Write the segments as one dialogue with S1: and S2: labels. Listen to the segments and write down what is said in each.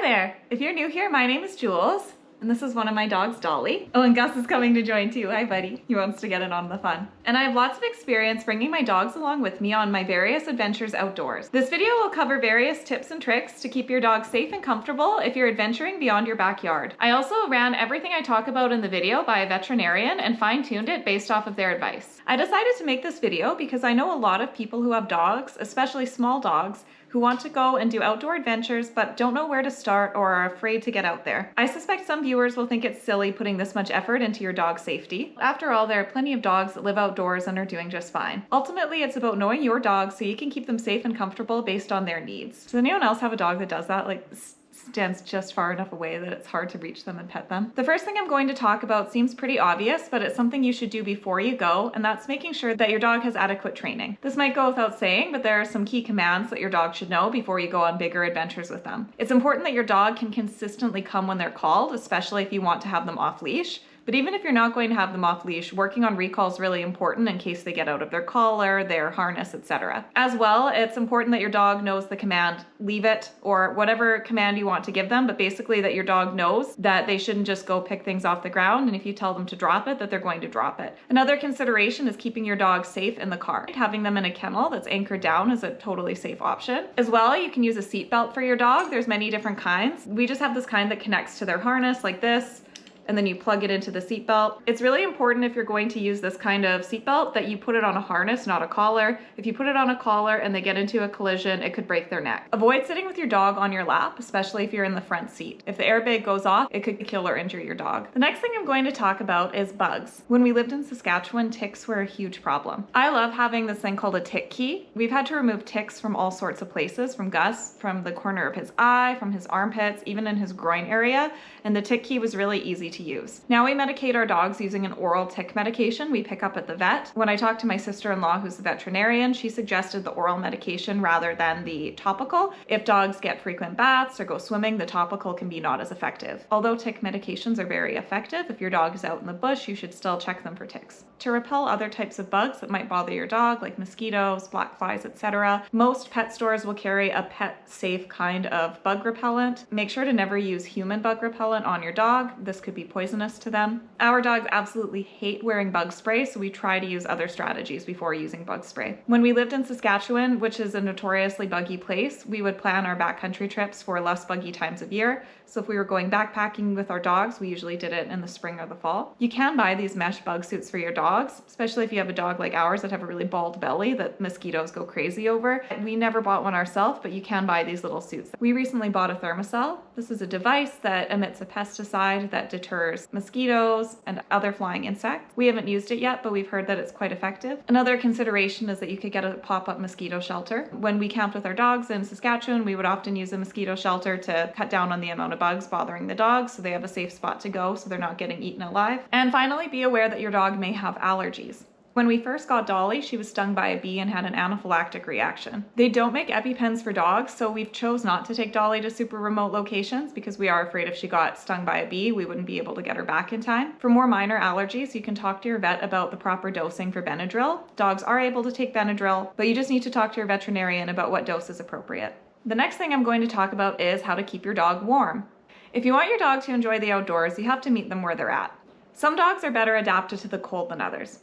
S1: Hi there! If you're new here, my name is Jules, and this is one of my dogs, Dolly. Oh, and Gus is coming to join too. Hi, buddy. He wants to get in on the fun. And I have lots of experience bringing my dogs along with me on my various adventures outdoors. This video will cover various tips and tricks to keep your dog safe and comfortable if you're adventuring beyond your backyard. I also ran everything I talk about in the video by a veterinarian and fine-tuned it based off of their advice. I decided to make this video because I know a lot of people who have dogs, especially small dogs, who want to go and do outdoor adventures but don't know where to start or are afraid to get out there. I suspect some viewers will think it's silly putting this much effort into your dog's safety. After all, there are plenty of dogs that live outdoors and are doing just fine. Ultimately, it's about knowing your dog so you can keep them safe and comfortable based on their needs. Does anyone else have a dog that does that? Like, stands just far enough away that it's hard to reach them and pet them. The first thing I'm going to talk about seems pretty obvious, but it's something you should do before you go, and that's making sure that your dog has adequate training. This might go without saying, but there are some key commands that your dog should know before you go on bigger adventures with them. It's important that your dog can consistently come when they're called, especially if you want to have them off leash. But even if you're not going to have them off leash, working on recall is really important in case they get out of their collar, their harness, etc. As well, it's important that your dog knows the command leave it, or whatever command you want to give them, but basically that your dog knows that they shouldn't just go pick things off the ground, and if you tell them to drop it, that they're going to drop it. Another consideration is keeping your dog safe in the car. Having them in a kennel that's anchored down is a totally safe option. As well, you can use a seat belt for your dog. There's many different kinds. We just have this kind that connects to their harness like this, and then you plug it into the seatbelt. It's really important if you're going to use this kind of seatbelt that you put it on a harness, not a collar. If you put it on a collar and they get into a collision, it could break their neck. Avoid sitting with your dog on your lap, especially if you're in the front seat. If the airbag goes off, it could kill or injure your dog. The next thing I'm going to talk about is bugs. When we lived in Saskatchewan, ticks were a huge problem. I love having this thing called a tick key. We've had to remove ticks from all sorts of places, from Gus, from the corner of his eye, from his armpits, even in his groin area, and the tick key was really easy to use. Now we medicate our dogs using an oral tick medication we pick up at the vet. When I talked to my sister-in-law who's a veterinarian, she suggested the oral medication rather than the topical. If dogs get frequent baths or go swimming, the topical can be not as effective. Although tick medications are very effective, if your dog is out in the bush, you should still check them for ticks. To repel other types of bugs that might bother your dog, like mosquitoes, black flies, etc., most pet stores will carry a pet-safe kind of bug repellent. Make sure to never use human bug repellent on your dog. This could be poisonous to them. Our dogs absolutely hate wearing bug spray, so we try to use other strategies before using bug spray. When we lived in Saskatchewan, which is a notoriously buggy place, we would plan our backcountry trips for less buggy times of year. So if we were going backpacking with our dogs, we usually did it in the spring or the fall. You can buy these mesh bug suits for your dogs, especially if you have a dog like ours that have a really bald belly that mosquitoes go crazy over. We never bought one ourselves, but you can buy these little suits. We recently bought a thermocell. This is a device that emits a pesticide that deters mosquitoes and other flying insects. We haven't used it yet, but we've heard that it's quite effective. Another consideration is that you could get a pop-up mosquito shelter. When we camped with our dogs in Saskatchewan, we would often use a mosquito shelter to cut down on the amount of bugs bothering the dogs so they have a safe spot to go so they're not getting eaten alive. And finally, be aware that your dog may have allergies. When we first got Dolly, she was stung by a bee and had an anaphylactic reaction. They don't make EpiPens for dogs, so we've chose not to take Dolly to super remote locations because we are afraid if she got stung by a bee, we wouldn't be able to get her back in time. For more minor allergies, you can talk to your vet about the proper dosing for Benadryl. Dogs are able to take Benadryl, but you just need to talk to your veterinarian about what dose is appropriate. The next thing I'm going to talk about is how to keep your dog warm. If you want your dog to enjoy the outdoors, you have to meet them where they're at. Some dogs are better adapted to the cold than others.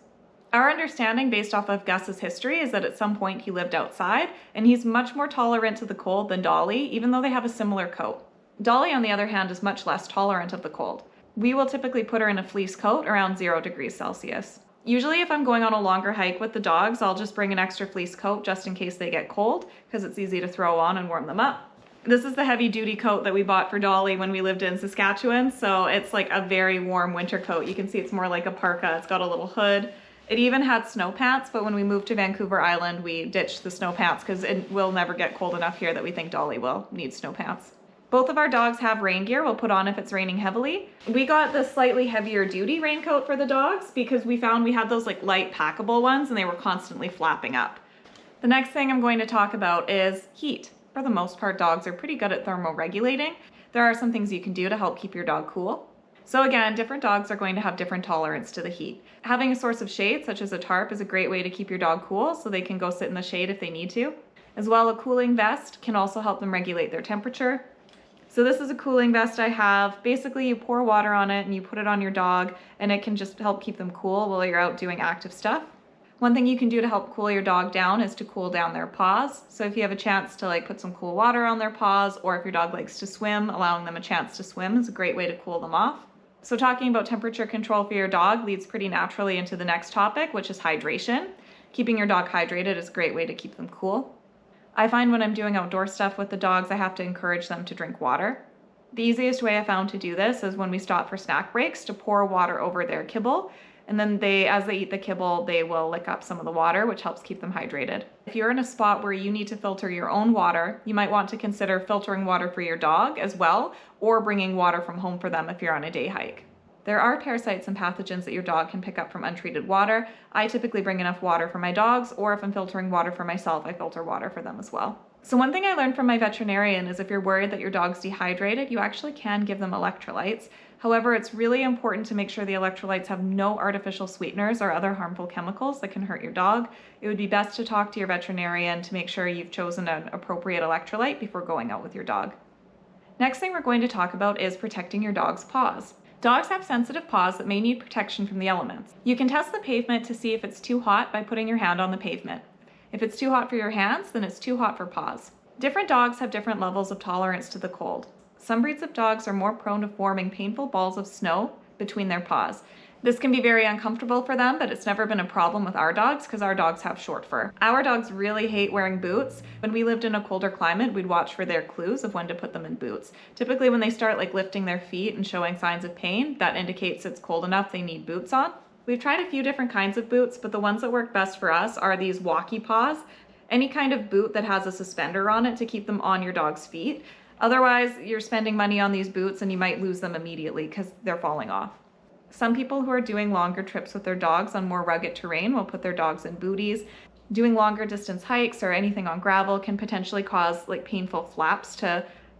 S1: Our understanding based off of Gus's history is that at some point he lived outside, and he's much more tolerant to the cold than Dolly, even though they have a similar coat. Dolly, on the other hand, is much less tolerant of the cold. We will typically put her in a fleece coat around 0 degrees Celsius. Usually if I'm going on a longer hike with the dogs, I'll just bring an extra fleece coat just in case they get cold, because it's easy to throw on and warm them up. This is the heavy duty coat that we bought for Dolly when we lived in Saskatchewan, so it's like a very warm winter coat. You can see it's more like a parka. It's got a little hood. It even had snow pants, but when we moved to Vancouver Island, we ditched the snow pants because it will never get cold enough here that we think Dolly will need snow pants. Both of our dogs have rain gear we'll put on if it's raining heavily. We got the slightly heavier duty raincoat for the dogs because we found we had those like light packable ones and they were constantly flapping up. The next thing I'm going to talk about is heat. For the most part, dogs are pretty good at thermoregulating. There are some things you can do to help keep your dog cool. So again, different dogs are going to have different tolerance to the heat. Having a source of shade, such as a tarp, is a great way to keep your dog cool so they can go sit in the shade if they need to. As well, a cooling vest can also help them regulate their temperature. So this is a cooling vest I have. Basically, you pour water on it and you put it on your dog, and it can just help keep them cool while you're out doing active stuff. One thing you can do to help cool your dog down is to cool down their paws. So if you have a chance to like put some cool water on their paws, or if your dog likes to swim, allowing them a chance to swim is a great way to cool them off. So talking about temperature control for your dog leads pretty naturally into the next topic, which is hydration. Keeping your dog hydrated is a great way to keep them cool. I find when I'm doing outdoor stuff with the dogs, I have to encourage them to drink water. The easiest way I found to do this is when we stop for snack breaks to pour water over their kibble. And then as they eat the kibble, they will lick up some of the water, which helps keep them hydrated. If you're in a spot where you need to filter your own water, you might want to consider filtering water for your dog as well, or bringing water from home for them if you're on a day hike. There are parasites and pathogens that your dog can pick up from untreated water. I typically bring enough water for my dogs, or if I'm filtering water for myself, I filter water for them as well. So one thing I learned from my veterinarian is if you're worried that your dog's dehydrated, you actually can give them electrolytes. However, it's really important to make sure the electrolytes have no artificial sweeteners or other harmful chemicals that can hurt your dog. It would be best to talk to your veterinarian to make sure you've chosen an appropriate electrolyte before going out with your dog. Next thing we're going to talk about is protecting your dog's paws. Dogs have sensitive paws that may need protection from the elements. You can test the pavement to see if it's too hot by putting your hand on the pavement. If it's too hot for your hands, then it's too hot for paws. Different dogs have different levels of tolerance to the cold. Some breeds of dogs are more prone to forming painful balls of snow between their paws. This can be very uncomfortable for them, but it's never been a problem with our dogs because our dogs have short fur. Our dogs really hate wearing boots. When we lived in a colder climate, we'd watch for their clues of when to put them in boots. Typically when they start like lifting their feet and showing signs of pain, that indicates it's cold enough they need boots on. We've tried a few different kinds of boots, but the ones that work best for us are these walkie paws. Any kind of boot that has a suspender on it to keep them on your dog's feet. Otherwise, you're spending money on these boots and you might lose them immediately because they're falling off. Some people who are doing longer trips with their dogs on more rugged terrain will put their dogs in booties. Doing longer distance hikes or anything on gravel can potentially cause like painful flaps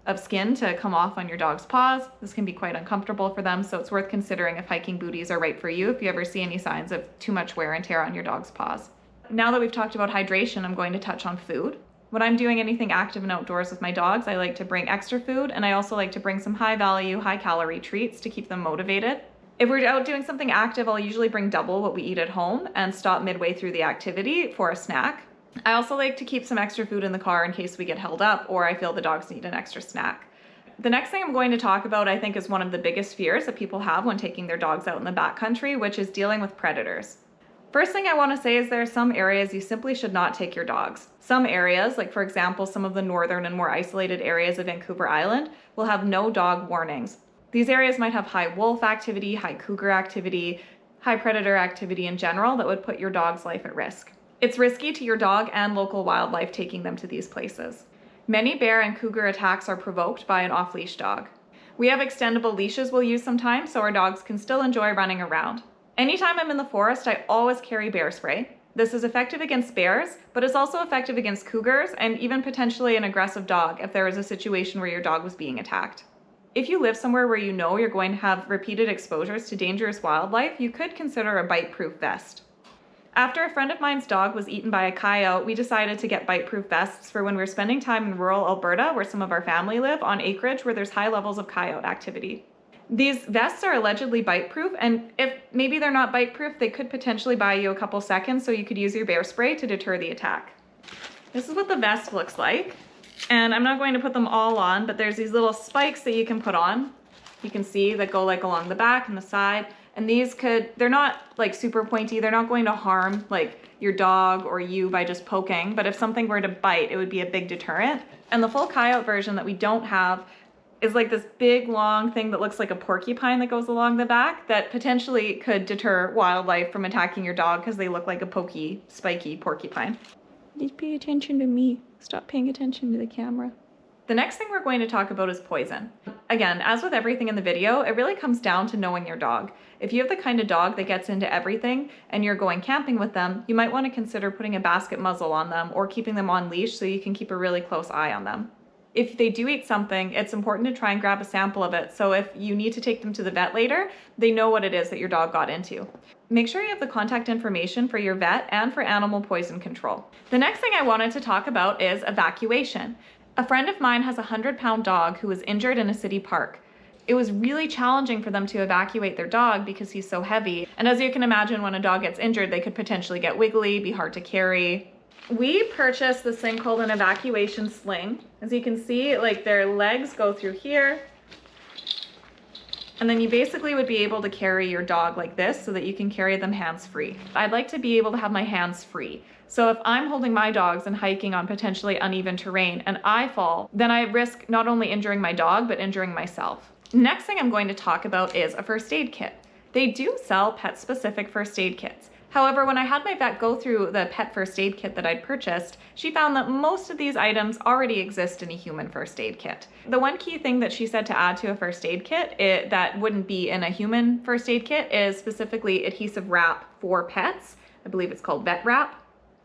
S1: of skin to come off on your dog's paws. This can be quite uncomfortable for them, so it's worth considering if hiking booties are right for you if you ever see any signs of too much wear and tear on your dog's paws. Now that we've talked about hydration, I'm going to touch on food. When I'm doing anything active and outdoors with my dogs, I like to bring extra food, and I also like to bring some high value, high calorie treats to keep them motivated. If we're out doing something active, I'll usually bring double what we eat at home and stop midway through the activity for a snack. I also like to keep some extra food in the car in case we get held up or I feel the dogs need an extra snack. The next thing I'm going to talk about, I think, is one of the biggest fears that people have when taking their dogs out in the backcountry, which is dealing with predators. First thing I want to say is there are some areas you simply should not take your dogs. Some areas, like for example, some of the northern and more isolated areas of Vancouver Island, will have no dog warnings. These areas might have high wolf activity, high cougar activity, high predator activity in general that would put your dog's life at risk. It's risky to your dog and local wildlife taking them to these places. Many bear and cougar attacks are provoked by an off-leash dog. We have extendable leashes we'll use sometimes so our dogs can still enjoy running around. Anytime I'm in the forest, I always carry bear spray. This is effective against bears, but it's also effective against cougars and even potentially an aggressive dog if there is a situation where your dog was being attacked. If you live somewhere where you know you're going to have repeated exposures to dangerous wildlife, you could consider a bite-proof vest. After a friend of mine's dog was eaten by a coyote, we decided to get bite-proof vests for when we're spending time in rural Alberta, where some of our family live, on acreage where there's high levels of coyote activity. These vests are allegedly bite-proof, and if maybe they're not bite-proof, they could potentially buy you a couple seconds so you could use your bear spray to deter the attack. This is what the vest looks like. And I'm not going to put them all on, but there's these little spikes that you can put on. You can see that go like along the back and the side. And these they're not like super pointy. They're not going to harm like your dog or you by just poking. But if something were to bite, it would be a big deterrent. And the full coyote version that we don't have is like this big long thing that looks like a porcupine that goes along the back that potentially could deter wildlife from attacking your dog because they look like a pokey, spiky porcupine. Just pay attention to me. Stop paying attention to the camera. The next thing we're going to talk about is poison. Again, as with everything in the video, it really comes down to knowing your dog. If you have the kind of dog that gets into everything and you're going camping with them, you might want to consider putting a basket muzzle on them or keeping them on leash so you can keep a really close eye on them. If they do eat something, it's important to try and grab a sample of it, so if you need to take them to the vet later, they know what it is that your dog got into. Make sure you have the contact information for your vet and for animal poison control. The next thing I wanted to talk about is evacuation. A friend of mine has a 100-pound dog who was injured in a city park. It was really challenging for them to evacuate their dog because he's so heavy. And as you can imagine, when a dog gets injured, they could potentially get wiggly, be hard to carry. We purchased this thing called an evacuation sling. As you can see, like their legs go through here. And then you basically would be able to carry your dog like this so that you can carry them hands-free. I'd like to be able to have my hands free. So if I'm holding my dogs and hiking on potentially uneven terrain and I fall, then I risk not only injuring my dog, but injuring myself. Next thing I'm going to talk about is a first aid kit. They do sell pet-specific first aid kits. However, when I had my vet go through the pet first aid kit that I'd purchased, she found that most of these items already exist in a human first aid kit. The one key thing that she said to add to a first aid kit that wouldn't be in a human first aid kit is specifically adhesive wrap for pets. I believe it's called vet wrap,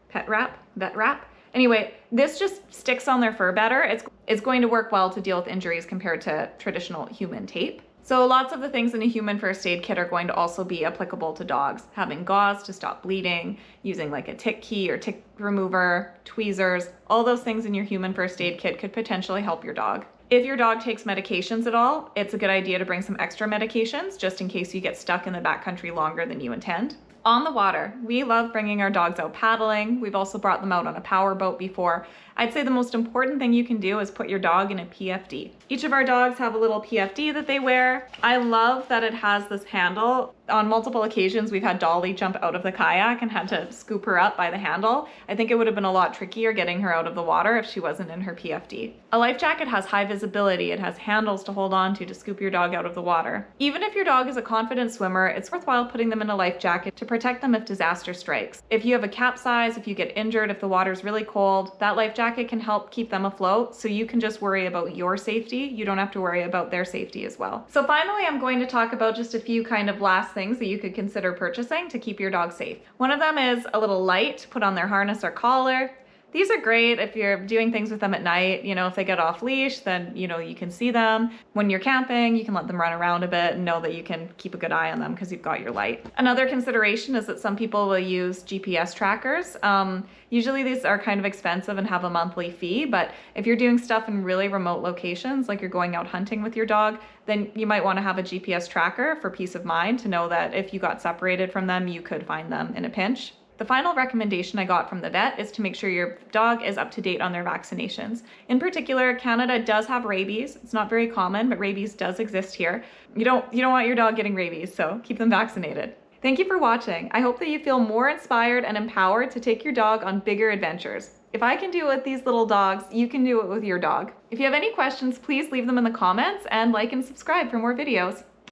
S1: pet wrap, vet wrap. Anyway, this just sticks on their fur better. It's going to work well to deal with injuries compared to traditional human tape. So lots of the things in a human first aid kit are going to also be applicable to dogs. Having gauze to stop bleeding, using like a tick key or tick remover, tweezers, all those things in your human first aid kit could potentially help your dog. If your dog takes medications at all, it's a good idea to bring some extra medications just in case you get stuck in the backcountry longer than you intend. On the water, we love bringing our dogs out paddling. We've also brought them out on a power boat before. I'd say the most important thing you can do is put your dog in a PFD. Each of our dogs have a little PFD that they wear. I love that it has this handle. On multiple occasions, we've had Dolly jump out of the kayak and had to scoop her up by the handle. I think it would have been a lot trickier getting her out of the water if she wasn't in her PFD. A life jacket has high visibility. It has handles to hold on to scoop your dog out of the water. Even if your dog is a confident swimmer, it's worthwhile putting them in a life jacket to protect them if disaster strikes. If you have a capsize, if you get injured, if the water's really cold, that life jacket can help keep them afloat, so you can just worry about your safety. You don't have to worry about their safety as well. So finally, I'm going to talk about just a few kind of last things that you could consider purchasing to keep your dog safe. One of them is a little light to put on their harness or collar. These are great if you're doing things with them at night. You know, if they get off leash, then, you know, you can see them. When you're camping, you can let them run around a bit and know that you can keep a good eye on them because you've got your light. Another consideration is that some people will use GPS trackers. Usually these are kind of expensive and have a monthly fee, but if you're doing stuff in really remote locations, like you're going out hunting with your dog, then you might want to have a GPS tracker for peace of mind to know that if you got separated from them, you could find them in a pinch. The final recommendation I got from the vet is to make sure your dog is up to date on their vaccinations. In particular, Canada does have rabies. It's not very common, but rabies does exist here. You don't want your dog getting rabies, so keep them vaccinated. Thank you for watching. I hope that you feel more inspired and empowered to take your dog on bigger adventures. If I can do it with these little dogs, you can do it with your dog. If you have any questions, please leave them in the comments and like and subscribe for more videos.